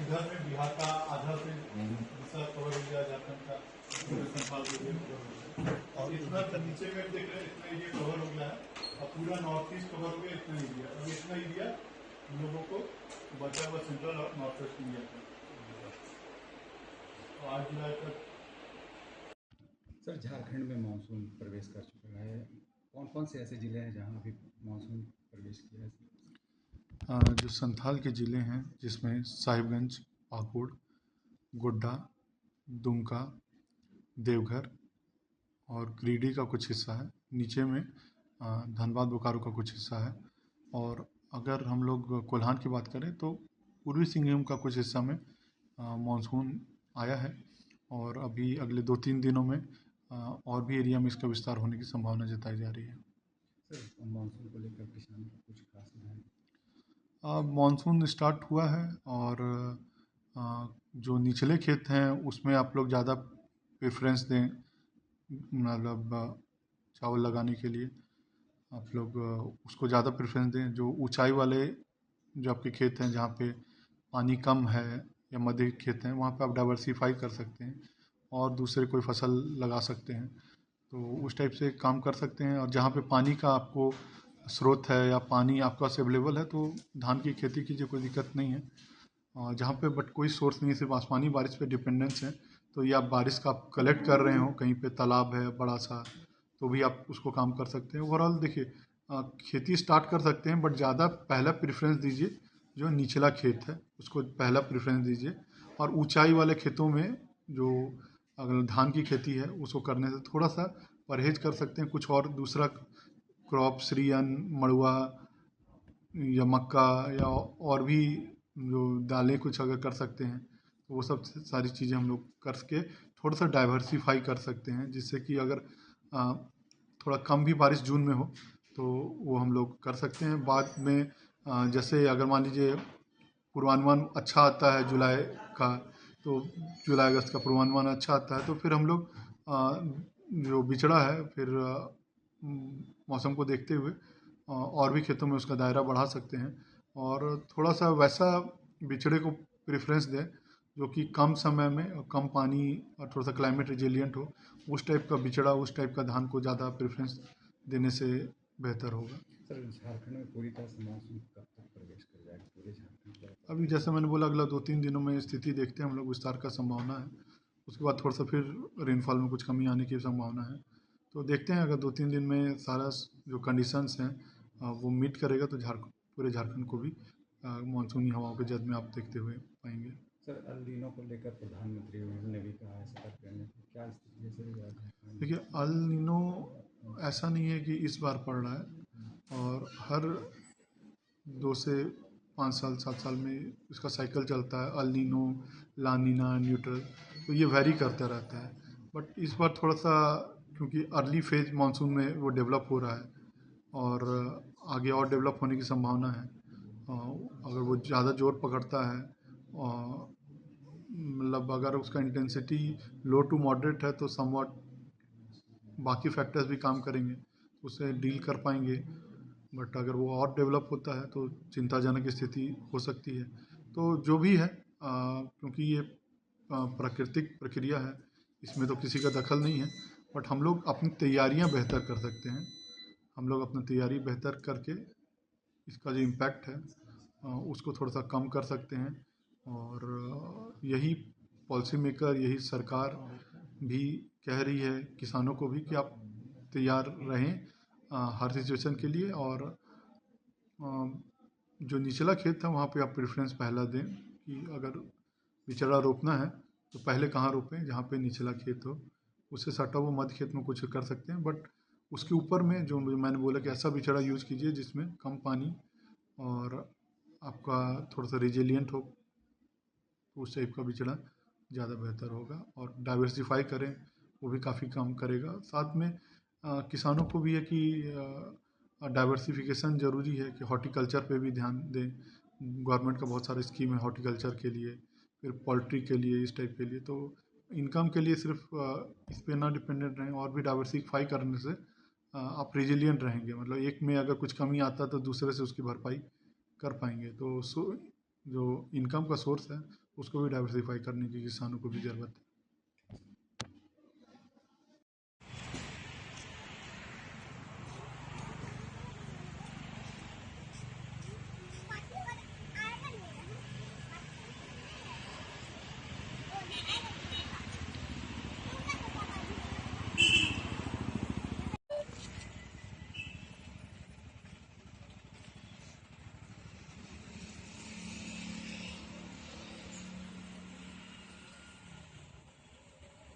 इधर में बिहार का आधा से दूसरा कवर हो गया, झारखंड का संथाल का एरिया कवर हो गया, और इतना नीचे में देख रहे हैं इतना एरिया कवर हो गया है, और पूरा नॉर्थ ईस्ट कवर हो गया इतना एरिया। अब इतना एरिया हम लोगों को बचा हुआ सेंट्रल और नॉर्थ वेस्ट इंडिया का। तो 8 जुलाई तक सर झारखंड में मानसून प्रवेश कर चुका है, कौन कौन से ऐसे ज़िले हैं जहां अभी मानसून प्रवेश किया है? जो संथाल के ज़िले हैं जिसमें साहिबगंज, पाकुड़, गोड्डा, दुमका, देवघर और गिरिडीह का कुछ हिस्सा है, नीचे में धनबाद बोकारो का कुछ हिस्सा है, और अगर हम लोग कोल्हान की बात करें तो पूर्वी सिंहभूम का कुछ हिस्सा में मानसून आया है, और अभी अगले 2-3 दिनों में और भी एरिया में इसका विस्तार होने की संभावना जताई जा रही है। सर मानसून को लेकर किसानों को कुछ खास है? मानसून स्टार्ट हुआ है, और जो निचले खेत हैं उसमें आप लोग ज़्यादा प्रेफरेंस दें, मतलब चावल लगाने के लिए आप लोग उसको ज़्यादा प्रेफरेंस दें। जो ऊंचाई वाले जो आपके खेत हैं जहाँ पे पानी कम है या मध्य खेत हैं, वहाँ पे आप डाइवर्सिफाई कर सकते हैं और दूसरे कोई फसल लगा सकते हैं, तो उस टाइप से काम कर सकते हैं। और जहाँ पे पानी का आपको स्रोत है या पानी आपके पास अवेलेबल है तो धान की खेती कीजिए, कोई दिक्कत नहीं है। और जहाँ पे बट कोई सोर्स नहीं है, सिर्फ आसमानी बारिश पे डिपेंडेंस है, तो ये आप बारिश का आप कलेक्ट कर रहे हो, कहीं पे तालाब है बड़ा सा, तो भी आप उसको काम कर सकते हैं। ओवरऑल देखिए, खेती स्टार्ट कर सकते हैं, बट ज़्यादा पहला प्रेफरेंस दीजिए जो निचला खेत है उसको पहला प्रेफरेंस दीजिए, और ऊंचाई वाले खेतों में जो अगर धान की खेती है उसको करने से थोड़ा सा परहेज कर सकते हैं। कुछ और दूसरा क्रॉप, श्रीयन, मड़ुआ या मक्का या और भी जो दालें कुछ अगर कर सकते हैं तो वो सब सारी चीज़ें हम लोग करके थोड़ा सा डाइवर्सिफाई कर सकते हैं, जिससे कि अगर थोड़ा कम भी बारिश जून में हो तो वो हम लोग कर सकते हैं। बाद में जैसे अगर मान लीजिए पूर्वानुमान अच्छा आता है जुलाई का, तो जुलाई अगस्त का पूर्वानुमान अच्छा आता है तो फिर हम लोग जो बिचड़ा है फिर मौसम को देखते हुए और भी खेतों में उसका दायरा बढ़ा सकते हैं, और थोड़ा सा वैसा बिचड़े को प्रेफरेंस दें जो कि कम समय में और कम पानी और थोड़ा सा क्लाइमेट रिजिलियंट हो, उस टाइप का बिचड़ा, उस टाइप का धान को ज़्यादा प्रेफरेंस देने से बेहतर होगा। सर झारखंड में पूरी तरह से मानसून कब तक प्रवेश कर जाएगा पूरे झारखंड? अभी जैसे मैंने बोला अगला 2-3 दिनों में स्थिति देखते हैं हम लोग, विस्तार का संभावना है, उसके बाद थोड़ा सा फिर रेनफॉल में कुछ कमी आने की संभावना है, तो देखते हैं अगर 2-3 दिन में सारा जो कंडीशंस हैं वो मीट करेगा तो पूरे झारखंड को भी मानसूनी हवाओं के जद में आप देखते हुए पाएंगे। सर अल नीनो को लेकर प्रधानमंत्री ने भी कहा है, सरकार ने क्या स्थिति है? देखिए, अल नीनो ऐसा नहीं है कि इस बार पड़ रहा है, और हर 2 से 5 साल 7 साल में इसका साइकिल चलता है, अल नीनो, ला नीना, न्यूट्रल, तो ये वेरी करता रहता है। बट इस बार थोड़ा सा क्योंकि अर्ली फेज मानसून में वो डेवलप हो रहा है और आगे और डेवलप होने की संभावना है, अगर वो ज़्यादा जोर पकड़ता है, मतलब अगर उसका इंटेंसिटी लो टू मॉडरेट है तो समवॉट बाकी फैक्टर्स भी काम करेंगे, उससे डील कर पाएंगे। बट अगर वो और डेवलप होता है तो चिंताजनक स्थिति हो सकती है। तो जो भी है, क्योंकि ये प्राकृतिक प्रक्रिया है, इसमें तो किसी का दखल नहीं है, बट हम लोग अपनी तैयारियां बेहतर कर सकते हैं। हम लोग अपनी तैयारी बेहतर करके इसका जो इम्पैक्ट है उसको थोड़ा सा कम कर सकते हैं, और यही पॉलिसी मेकर, यही सरकार भी कह रही है किसानों को भी कि आप तैयार रहें हर सिचुएशन के लिए, और जो निचला खेत है वहाँ पे आप प्रेफरेंस पहला दें कि अगर बिचड़ा रोपना है तो पहले कहाँ रोपें, जहाँ पे निचला खेत हो, उससे सटा हुआ मध्य खेत में कुछ कर सकते हैं, बट उसके ऊपर में जो मैंने बोला कि ऐसा बिचड़ा यूज़ कीजिए जिसमें कम पानी और आपका थोड़ा सा रिजिलियंट हो, तो उस टाइप का बिचड़ा ज़्यादा बेहतर होगा। और डाइवर्सिफाई करें, वो भी काफ़ी काम करेगा। साथ में किसानों को भी है कि डाइवर्सिफिकेशन ज़रूरी है कि हॉर्टिकल्चर पे भी ध्यान दें। गवर्नमेंट का बहुत सारा स्कीम है हॉर्टिकल्चर के लिए, फिर पोल्ट्री के लिए, इस टाइप के लिए, तो इनकम के लिए सिर्फ इस पे ना डिपेंडेंट रहें, और भी डाइवर्सिफाई करने से आप रिजिलियंट रहेंगे। मतलब एक में अगर कुछ कमी आता है तो दूसरे से उसकी भरपाई कर पाएंगे, तो जो इनकम का सोर्स है उसको भी डाइवर्सिफाई करने की किसानों को भी ज़रूरत है।